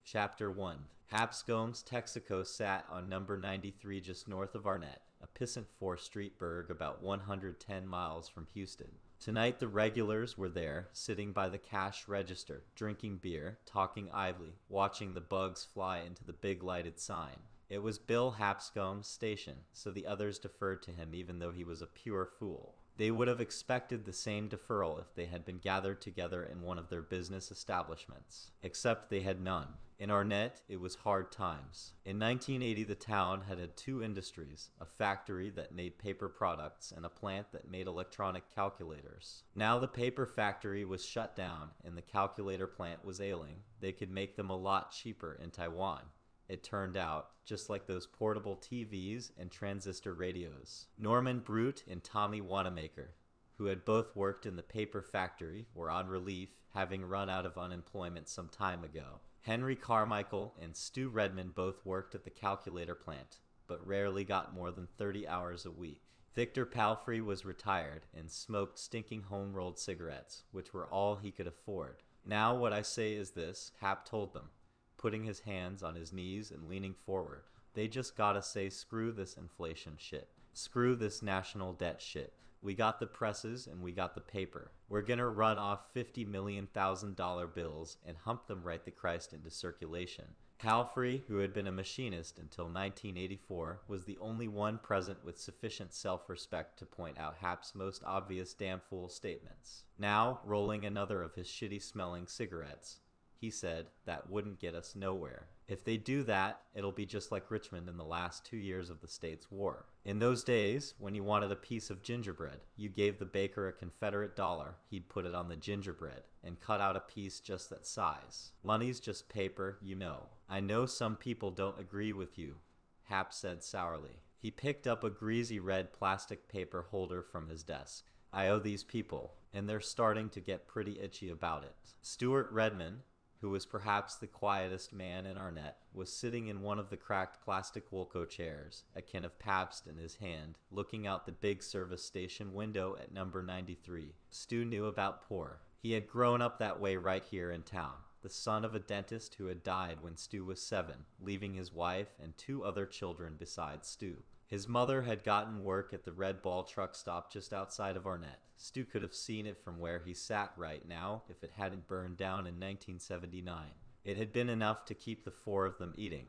Chapter 1. Hapscomb's Texaco sat on number 93 just north of Arnett, a pissant 4th-Street burg about 110 miles from Houston. Tonight the regulars were there, sitting by the cash register, drinking beer, talking idly, watching the bugs fly into the big lighted sign. It was Bill Hapscomb's station, so the others deferred to him even though he was a pure fool. They would have expected the same deferral if they had been gathered together in one of their business establishments. Except they had none. In Arnett, it was hard times. In 1980, the town had two industries, a factory that made paper products and a plant that made electronic calculators. Now the paper factory was shut down and the calculator plant was ailing. They could make them a lot cheaper in Taiwan. It turned out, just like those portable TVs and transistor radios. Norman Brute and Tommy Wanamaker, who had both worked in the paper factory, were on relief, having run out of unemployment some time ago. Henry Carmichael and Stu Redmond both worked at the calculator plant, but rarely got more than 30 hours a week. Victor Palfrey was retired and smoked stinking home-rolled cigarettes, which were all he could afford. Now what I say is this, Hap told them, putting his hands on his knees and leaning forward. They just gotta say screw this inflation shit. Screw this national debt shit. We got the presses and we got the paper. We're gonna run off $50 million bills and hump them right the Christ into circulation. Palfrey, who had been a machinist until 1984, was the only one present with sufficient self-respect to point out Hap's most obvious damn fool statements. Now, rolling another of his shitty-smelling cigarettes, he said, that wouldn't get us nowhere. If they do that, it'll be just like Richmond in the last 2 years of the state's war. In those days, when you wanted a piece of gingerbread, you gave the baker a Confederate dollar, he'd put it on the gingerbread, and cut out a piece just that size. Money's just paper, you know. I know some people don't agree with you, Hap said sourly. He picked up a greasy red plastic paper holder from his desk. I owe these people, and they're starting to get pretty itchy about it. Stuart Redmond, who was perhaps the quietest man in Arnett, was sitting in one of the cracked plastic Wilco chairs, a can of Pabst in his hand, looking out the big service station window at number 93. Stu knew about poor. He had grown up that way right here in town, the son of a dentist who had died when Stu was 7, leaving his wife and 2 other children besides Stu. His mother had gotten work at the Red Ball truck stop just outside of Arnett. Stu could have seen it from where he sat right now if it hadn't burned down in 1979. It had been enough to keep the 4 of them eating,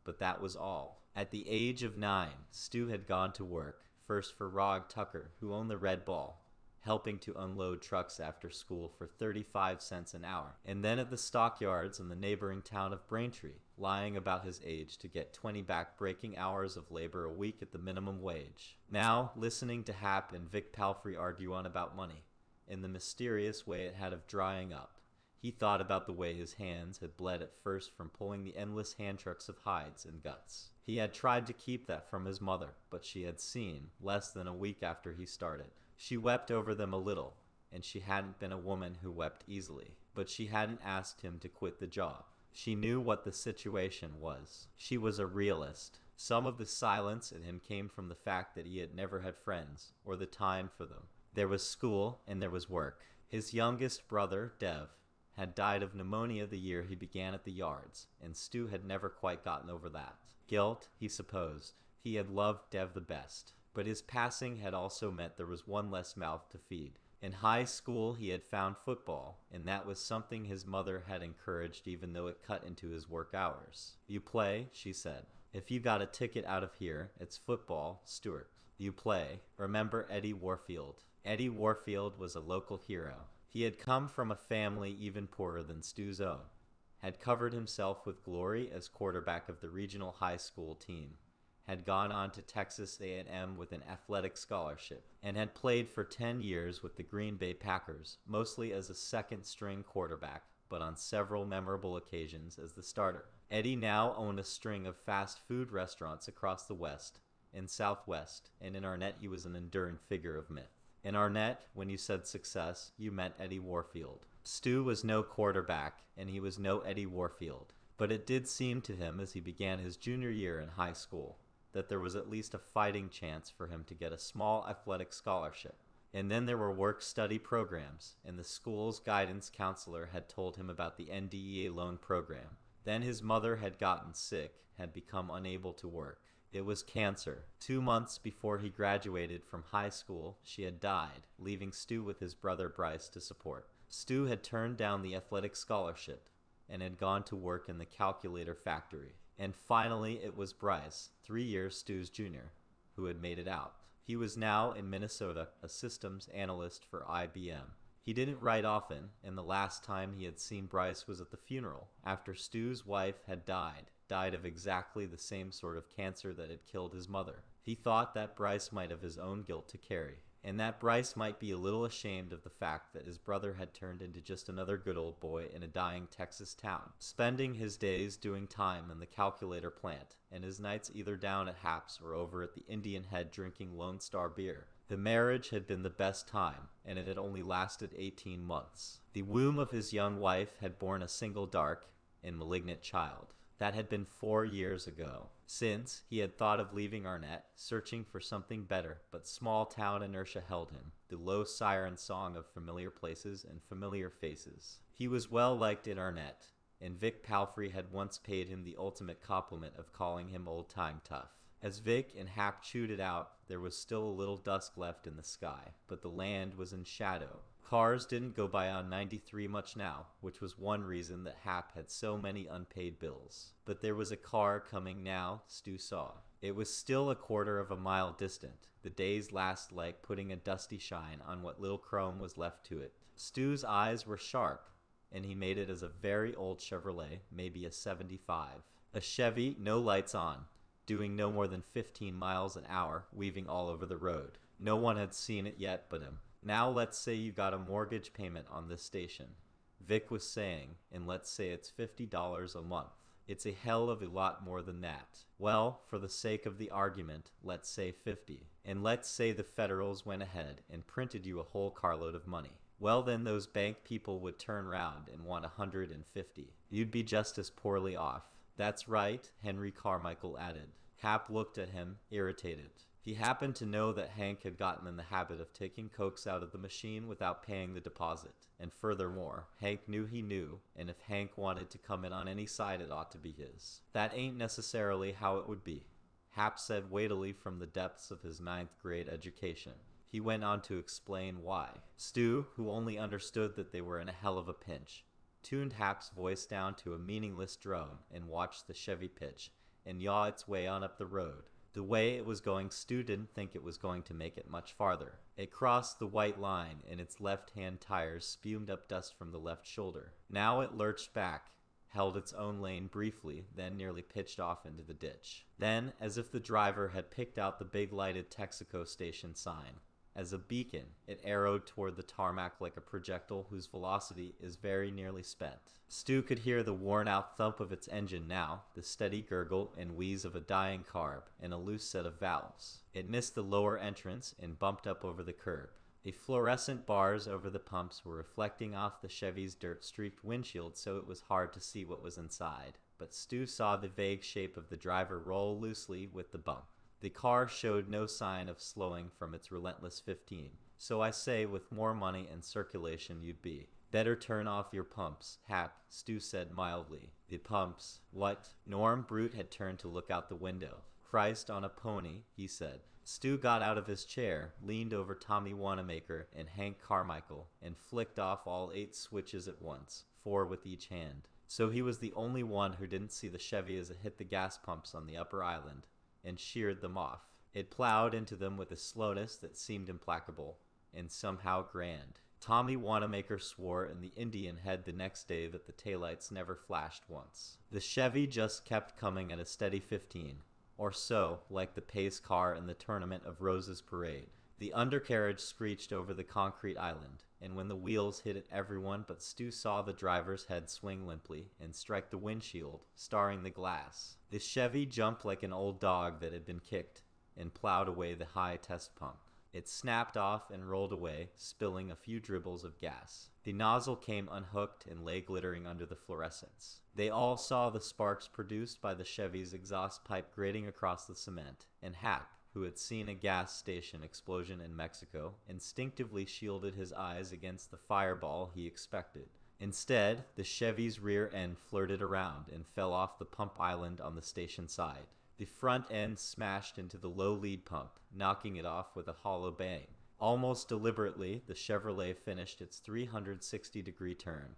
but that was all. At the age of 9, Stu had gone to work, first for Rog Tucker, who owned the Red Ball, helping to unload trucks after school for 35 cents an hour, and then at the stockyards in the neighboring town of Braintree, lying about his age to get 20 back-breaking hours of labor a week at the minimum wage. Now, listening to Hap and Vic Palfrey argue on about money, in the mysterious way it had of drying up, he thought about the way his hands had bled at first from pulling the endless hand trucks of hides and guts. He had tried to keep that from his mother, but she had seen, less than a week after he started. She wept over them a little, and she hadn't been a woman who wept easily, but she hadn't asked him to quit the job. She knew what the situation was. She was a realist. Some of the silence in him came from the fact that he had never had friends, or the time for them. There was school, and there was work. His youngest brother, Dev, had died of pneumonia the year he began at the yards, and Stu had never quite gotten over that. Guilt, he supposed. He had loved Dev the best. But his passing had also meant there was one less mouth to feed. In high school, he had found football, and that was something his mother had encouraged even though it cut into his work hours. You play, she said. If you got a ticket out of here, it's football, Stuart. You play. Remember Eddie Warfield. Eddie Warfield was a local hero. He had come from a family even poorer than Stu's own, had covered himself with glory as quarterback of the regional high school team, had gone on to Texas A&M with an athletic scholarship, and had played for 10 years with the Green Bay Packers, mostly as a second-string quarterback, but on several memorable occasions as the starter. Eddie now owned a string of fast food restaurants across the West and Southwest, and in Arnett he was an enduring figure of myth. In Arnett, when you said success, you meant Eddie Warfield. Stu was no quarterback, and he was no Eddie Warfield, but it did seem to him as he began his junior year in high school that there was at least a fighting chance for him to get a small athletic scholarship. And then there were work-study programs, and the school's guidance counselor had told him about the NDEA loan program. Then his mother had gotten sick, had become unable to work. It was cancer. 2 months before he graduated from high school, she had died, leaving Stu with his brother Bryce to support. Stu had turned down the athletic scholarship and had gone to work in the calculator factory. And finally, it was Bryce, 3 years Stu's junior, who had made it out. He was now in Minnesota, a systems analyst for IBM. He didn't write often, and the last time he had seen Bryce was at the funeral, after Stu's wife had died of exactly the same sort of cancer that had killed his mother. He thought that Bryce might have his own guilt to carry, and that Bryce might be a little ashamed of the fact that his brother had turned into just another good old boy in a dying Texas town, spending his days doing time in the calculator plant, and his nights either down at Haps or over at the Indian Head drinking Lone Star beer. The marriage had been the best time, and it had only lasted 18 months. The womb of his young wife had borne a single dark and malignant child. That had been 4 years ago. Since, he had thought of leaving Arnett, searching for something better, but small-town inertia held him, the low siren song of familiar places and familiar faces. He was well liked in Arnett, and Vic Palfrey had once paid him the ultimate compliment of calling him old-time tough. As Vic and Hap chewed it out, there was still a little dusk left in the sky, but the land was in shadow. Cars didn't go by on 93 much now, which was one reason that Hap had so many unpaid bills. But there was a car coming now, Stu saw. It was still a quarter of a mile distant, the day's last light putting a dusty shine on what little chrome was left to it. Stu's eyes were sharp, and he made it as a very old Chevrolet, maybe a 75. A Chevy, no lights on, doing no more than 15 miles an hour, weaving all over the road. No one had seen it yet but him. Now let's say you got a mortgage payment on this station, Vic was saying, and let's say it's $50 a month. It's a hell of a lot more than that. Well, for the sake of the argument, let's say 50. And let's say the Federals went ahead and printed you a whole carload of money. Well, then those bank people would turn round and want 150. You'd be just as poorly off. That's right, Henry Carmichael added. Hap looked at him, irritated. He happened to know that Hank had gotten in the habit of taking cokes out of the machine without paying the deposit. And furthermore, Hank knew he knew, and if Hank wanted to come in on any side, it ought to be his. That ain't necessarily how it would be, Hap said weightily from the depths of his 9th grade education. He went on to explain why. Stu, who only understood that they were in a hell of a pinch, tuned Hap's voice down to a meaningless drone and watched the Chevy pitch and yaw its way on up the road. The way it was going, Stu didn't think it was going to make it much farther. It crossed the white line, and its left-hand tires spumed up dust from the left shoulder. Now it lurched back, held its own lane briefly, then nearly pitched off into the ditch. Then, as if the driver had picked out the big lighted Texaco station sign, as a beacon, it arrowed toward the tarmac like a projectile whose velocity is very nearly spent. Stu could hear the worn-out thump of its engine now, the steady gurgle and wheeze of a dying carb, and a loose set of valves. It missed the lower entrance and bumped up over the curb. The fluorescent bars over the pumps were reflecting off the Chevy's dirt-streaked windshield, so it was hard to see what was inside. But Stu saw the vague shape of the driver roll loosely with the bump. The car showed no sign of slowing from its relentless 15. So I say, with more money and circulation you'd be. Better turn off your pumps, Hap, Stu said mildly. The pumps? What? Norm Brute had turned to look out the window. Christ on a pony, he said. Stu got out of his chair, leaned over Tommy Wanamaker and Hank Carmichael, and flicked off all 8 switches at once, 4 with each hand. So he was the only one who didn't see the Chevy as it hit the gas pumps on the upper island, and sheared them off. It plowed into them with a slowness that seemed implacable, and somehow grand. Tommy Wanamaker swore in the Indian Head the next day that the taillights never flashed once. The Chevy just kept coming at a steady 15, or so, like the pace car in the Tournament of Roses parade. The undercarriage screeched over the concrete island, and when the wheels hit it, everyone but Stu saw the driver's head swing limply and strike the windshield, starring the glass. The Chevy jumped like an old dog that had been kicked, and plowed away the high test pump. It snapped off and rolled away, spilling a few dribbles of gas. The nozzle came unhooked and lay glittering under the fluorescence. They all saw the sparks produced by the Chevy's exhaust pipe grating across the cement, and Hap, who had seen a gas station explosion in Mexico, instinctively shielded his eyes against the fireball he expected. Instead, the Chevy's rear end flirted around and fell off the pump island on the station side. The front end smashed into the low lead pump, knocking it off with a hollow bang. Almost deliberately, the Chevrolet finished its 360-degree turn,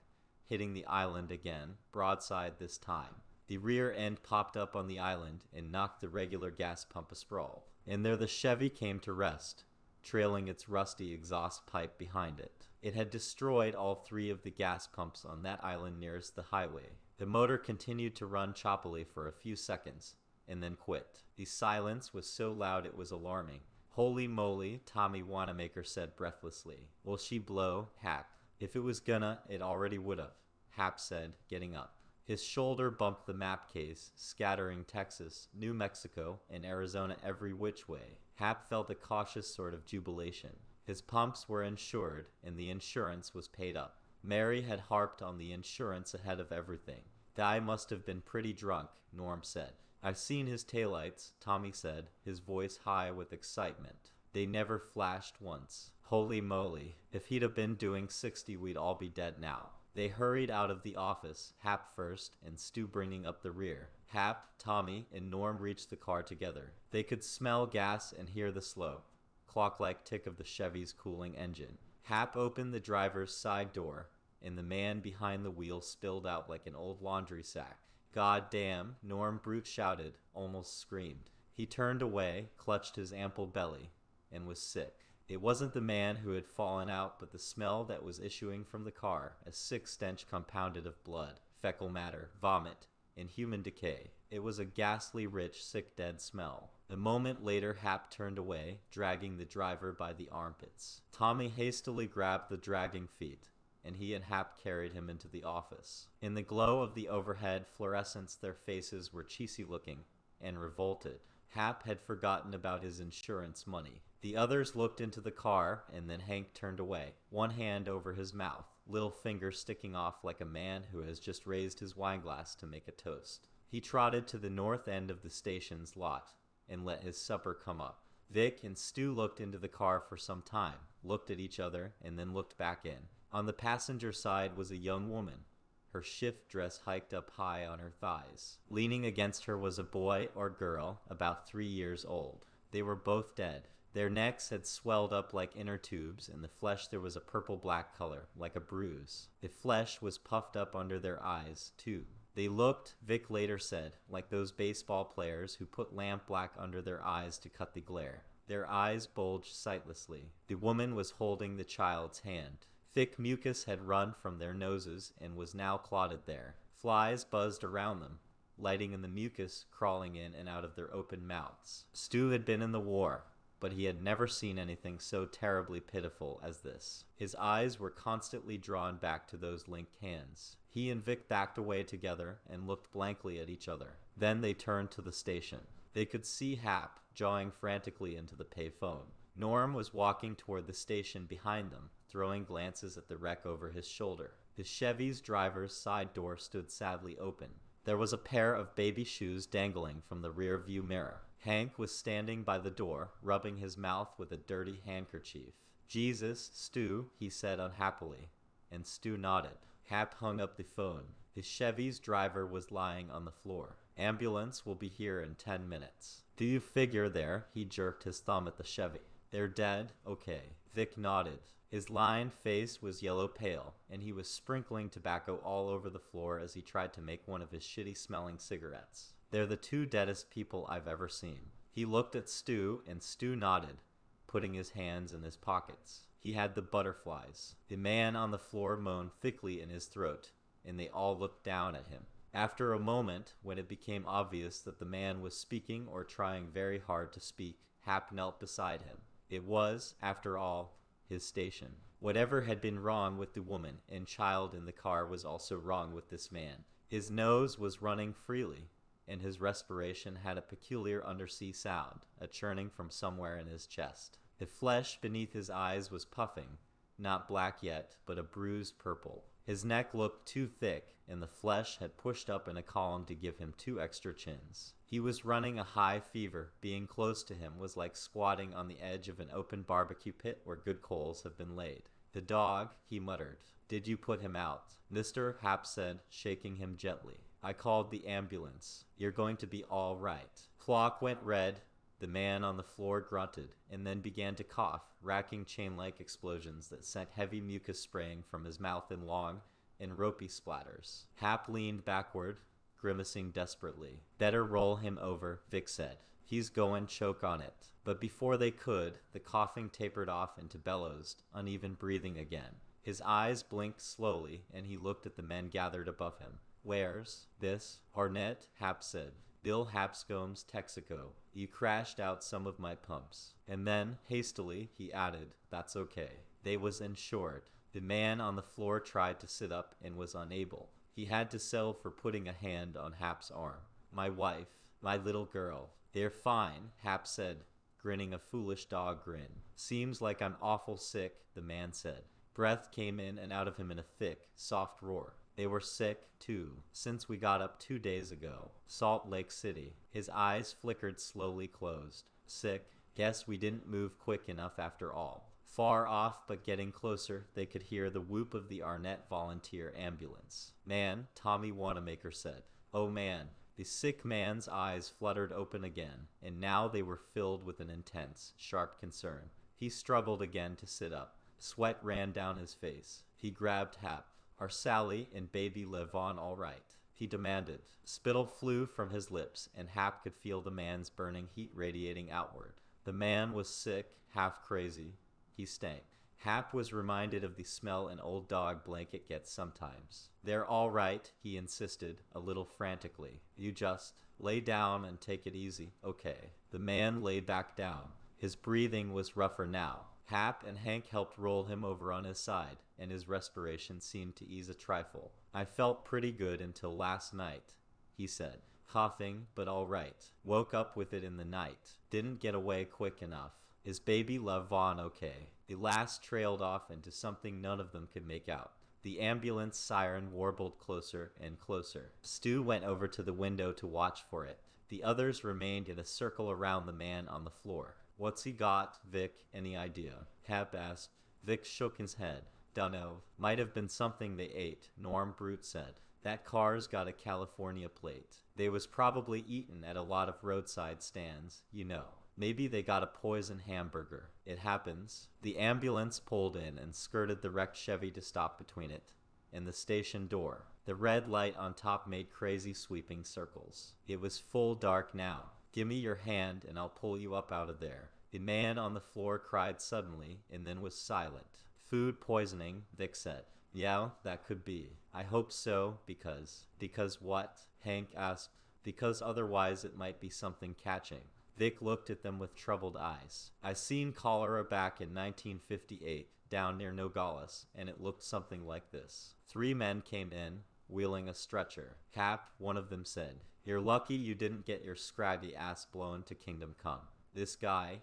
hitting the island again, broadside this time. The rear end popped up on the island and knocked the regular gas pump asprawl. And there the Chevy came to rest, trailing its rusty exhaust pipe behind it. It had destroyed all 3 of the gas pumps on that island nearest the highway. The motor continued to run choppily for a few seconds, and then quit. The silence was so loud it was alarming. "Holy moly," Tommy Wanamaker said breathlessly. "Will she blow, Hap?" "If it was gonna, it already would've," Hap said, getting up. His shoulder bumped the map case, scattering Texas, New Mexico, and Arizona every which way. Hap felt a cautious sort of jubilation. His pumps were insured, and the insurance was paid up. Mary had harped on the insurance ahead of everything. "Guy must have been pretty drunk," Norm said. "I've seen his taillights," Tommy said, his voice high with excitement. "They never flashed once. Holy moly, if he'd have been doing 60, we'd all be dead now." They hurried out of the office, Hap first, and Stu bringing up the rear. Hap, Tommy, and Norm reached the car together. They could smell gas and hear the slow, clock-like tick of the Chevy's cooling engine. Hap opened the driver's side door, and the man behind the wheel spilled out like an old laundry sack. "God damn," Norm Brute shouted, almost screamed. He turned away, clutched his ample belly, and was sick. It wasn't the man who had fallen out, but the smell that was issuing from the car, a sick stench compounded of blood, fecal matter, vomit, and human decay. It was a ghastly rich, sick dead smell. A moment later, Hap turned away, dragging the driver by the armpits. Tommy hastily grabbed the dragging feet, and he and Hap carried him into the office. In the glow of the overhead fluorescence, their faces were cheesy-looking and revolted. Hap had forgotten about his insurance money. The others looked into the car, and then Hank turned away, one hand over his mouth, little finger sticking off like a man who has just raised his wineglass to make a toast. He trotted to the north end of the station's lot and let his supper come up. Vic and Stu looked into the car for some time, looked at each other, and then looked back in. On the passenger side was a young woman, her shift dress hiked up high on her thighs. Leaning against her was a boy or girl about 3 years old. They were both dead. Their necks had swelled up like inner tubes. In the flesh there was a purple-black color, like a bruise. The flesh was puffed up under their eyes, too. They looked, Vic later said, like those baseball players who put lamp-black under their eyes to cut the glare. Their eyes bulged sightlessly. The woman was holding the child's hand. Thick mucus had run from their noses and was now clotted there. Flies buzzed around them, lighting in the mucus crawling in and out of their open mouths. Stu had been in the war, but he had never seen anything so terribly pitiful as this. His eyes were constantly drawn back to those linked hands. He and Vic backed away together and looked blankly at each other. Then they turned to the station. They could see Hap jawing frantically into the payphone. Norm was walking toward the station behind them, throwing glances at the wreck over his shoulder. His Chevy's driver's side door stood sadly open. There was a pair of baby shoes dangling from the rear view mirror. Hank was standing by the door, rubbing his mouth with a dirty handkerchief. "Jesus, Stu," he said unhappily, and Stu nodded. Hap hung up the phone. His Chevy's driver was lying on the floor. "Ambulance will be here in 10 minutes. "Do you figure there?" He jerked his thumb at the Chevy. "They're dead? Okay." Vic nodded. His lined face was yellow pale, and he was sprinkling tobacco all over the floor as he tried to make one of his shitty-smelling cigarettes. "They're the 2 deadest people I've ever seen." He looked at Stu, and Stu nodded, putting his hands in his pockets. He had the butterflies. The man on the floor moaned thickly in his throat, and they all looked down at him. After a moment, when it became obvious that the man was speaking or trying very hard to speak, Hap knelt beside him. It was, after all, his station. Whatever had been wrong with the woman and child in the car was also wrong with this man. His nose was running freely, and his respiration had a peculiar undersea sound, a churning from somewhere in his chest. The flesh beneath his eyes was puffing, not black yet, but a bruised purple. His neck looked too thick, and the flesh had pushed up in a column to give him 2 extra chins. He was running a high fever. Being close to him was like squatting on the edge of an open barbecue pit where good coals have been laid. The dog, he muttered. Did you put him out? Mr. Happ said, shaking him gently. I called the ambulance. You're going to be all right. Flock went red. The man on the floor grunted and then began to cough, racking chain-like explosions that sent heavy mucus spraying from his mouth in long and ropey splatters. Happ leaned backward, grimacing desperately. Better roll him over, Vic said. He's goin' choke on it. But before they could, the coughing tapered off into bellows, uneven breathing again. His eyes blinked slowly, and he looked at the men gathered above him. Where's this? Arnett, Happ said. Bill Hapscomb's Texaco. You crashed out some of my pumps. And then, hastily, he added, that's okay. They was insured. The man on the floor tried to sit up and was unable. He had to settle for putting a hand on Happ's arm. My wife, my little girl. They're fine, Happ said, grinning a foolish dog grin. Seems like I'm awful sick, the man said. Breath came in and out of him in a thick, soft roar. They were sick, too, since we got up 2 days ago. Salt Lake City. His eyes flickered slowly closed. Sick. Guess we didn't move quick enough after all. Far off, but getting closer, they could hear the whoop of the Arnett Volunteer ambulance. Man, Tommy Wanamaker said. Oh man. The sick man's eyes fluttered open again, and now they were filled with an intense, sharp concern. He struggled again to sit up. Sweat ran down his face. He grabbed Happ. Are Sally and baby Levon all right? He demanded. Spittle flew from his lips, and Happ could feel the man's burning heat radiating outward. The man was sick, half crazy. He stank. Happ was reminded of the smell an old dog blanket gets sometimes. They're all right, he insisted, a little frantically. You just lay down and take it easy, okay. The man lay back down. His breathing was rougher now. Happ and Hank helped roll him over on his side, and his respiration seemed to ease a trifle. I felt pretty good until last night, he said, coughing, but all right. Woke up with it in the night. Didn't get away quick enough. Is baby Levon okay? The last trailed off into something none of them could make out. The ambulance siren warbled closer and closer. Stu went over to the window to watch for it. The others remained in a circle around the man on the floor. What's he got, Vic? Any idea? Happ asked. Vic shook his head. Dunno. Might have been something they ate, Norm Brute said. That car's got a California plate. They was probably eaten at a lot of roadside stands, you know. Maybe they got a poison hamburger. It happens. The ambulance pulled in and skirted the wrecked Chevy to stop between it and the station door. The red light on top made crazy sweeping circles. It was full dark now. Gimme your hand and I'll pull you up out of there. The man on the floor cried suddenly and then was silent. Food poisoning, Vic said. Yeah, that could be. I hope so, because... Because what? Hank asked. Because otherwise it might be something catching. Vic looked at them with troubled eyes. I seen cholera back in 1958, down near Nogales, and it looked something like this. 3 men came in, wheeling a stretcher. Happ, one of them said, You're lucky you didn't get your scraggy ass blown to Kingdom Come. This guy,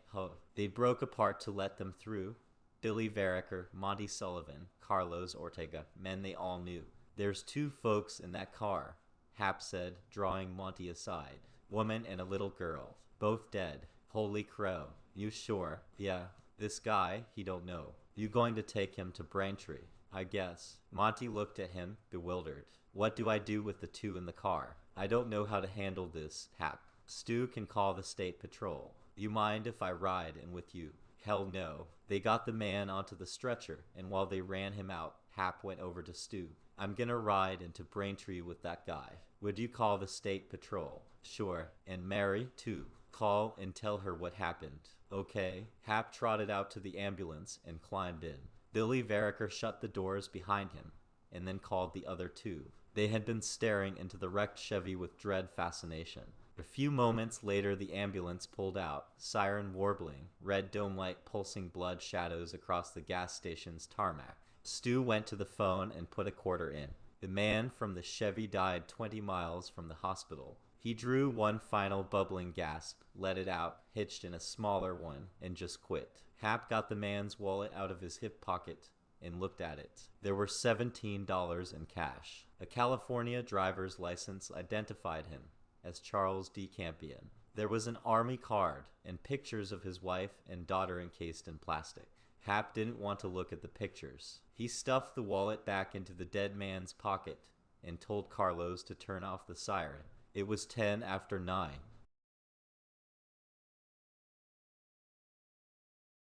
they broke apart to let them through. Billy Vereker, Monty Sullivan, Carlos Ortega, men they all knew. There's 2 folks in that car, Happ said, drawing Monty aside. Woman and a little girl. Both dead. Holy crow. You sure? Yeah. This guy, he don't know. You going to take him to Braintree? I guess. Monty looked at him, bewildered. What do I do with the 2 in the car? I don't know how to handle this, Happ. Stu can call the state patrol. You mind if I ride in with you? Hell no. They got the man onto the stretcher, and while they ran him out, Happ went over to Stu. I'm gonna ride into Braintree with that guy. Would you call the state patrol? Sure. And Mary, too. Call and tell her what happened. Okay. Happ trotted out to the ambulance and climbed in. Billy Vereker shut the doors behind him and then called the other 2. They had been staring into the wrecked Chevy with dread fascination. A few moments later the ambulance pulled out, siren warbling, red dome light pulsing blood shadows across the gas station's tarmac. Stu went to the phone and put a quarter in. The man from the Chevy died 20 miles from the hospital. He drew one final bubbling gasp, let it out, hitched in a smaller one, and just quit. Happ got the man's wallet out of his hip pocket and looked at it. There were $17 in cash. A California driver's license identified him as Charles D. Campion. There was an army card and pictures of his wife and daughter encased in plastic. Hap didn't want to look at the pictures. He stuffed the wallet back into the dead man's pocket and told Carlos to turn off the siren. It was 10 after 9.